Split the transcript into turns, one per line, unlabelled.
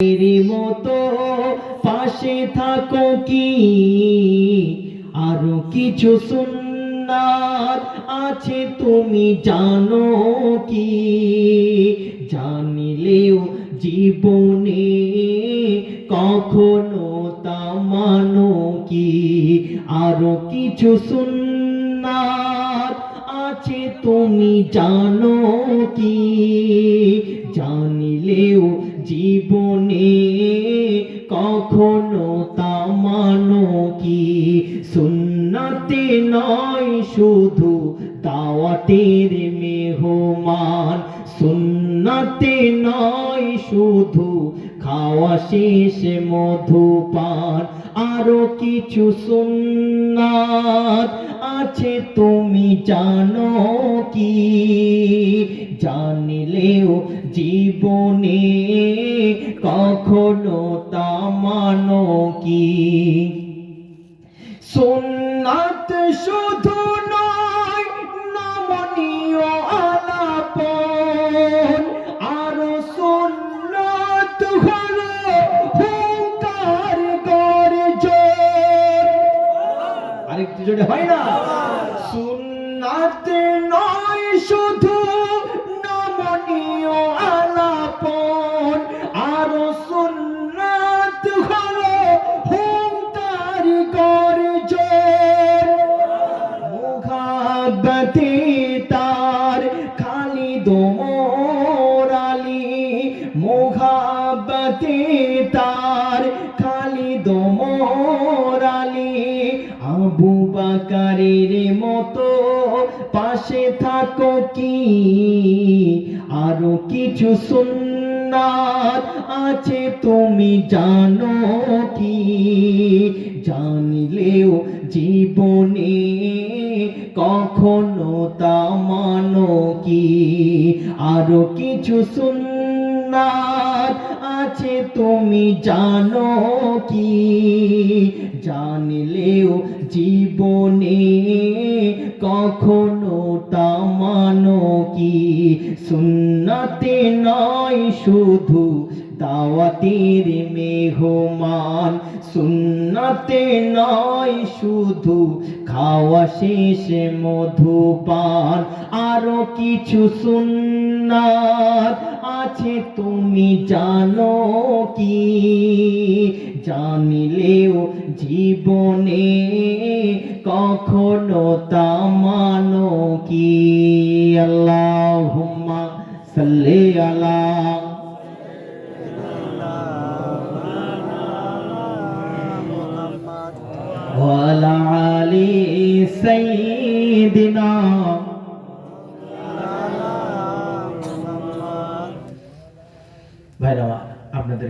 এরই মতো পাশে থাকো কি আরো কিছু সুন্নাত আছে তুমি জানো কি? জানিলেও জীবনে কখনো তা মানো কি? আরো কিছু সুন্নাত আছে তুমি জানো কি? জানিলেও জীবনে কখনো তা মানো কি? সুন্নতে নয় শুধু দাওয়াতের মেহমান, সুন্নতে নয় শুধু খাওয়া শেষে মধুপান, আরো কিছু সুন্নাত আছে তুমি জানো কি? জানিলেও জীবনে কখনো তা মানো কি? সুন্নাত শুধু নয় নমনীয় আলাপন, আরো সুন্নাত হলো হুঙ্কার গর্জন। আরেকটু জোরে হয় না? সুন্নাত নয় শুধু নমনীয় আলাপন, আরো সুন্নাত হলো হুঙ্কার গর্জন। মুহাব্বতে তার খালিদ ওমর আলী, মুহাব্বতে তার খালিদ ওমর আলী, আবু বকরের মতো পাশে থাকো কি আরো কিছু সুন্নাত আছে তুমি জানো কি? জানিলেও জীবনে কখনো তা মানো কি? আরো কিছু সুন্নাত আছে তুমি জানো কি? জানিলেও জীবনে কখনো তা মানো কি? সুন্নতে নয় শুধু দাওয়াতের মেহমান, সুন্নতে নয় শুধু খাওয়া শেষে মধুপান, আরো কিছু সুন্নাত আছে তুমি জানো কি? জানিলেও জীবনে কখনো তা মানো কি? আল্লাহুম্মা সাল্লি আলা ওয়া আলা আলি সাইয়্যিদিনা। ভাইরা আপনাদের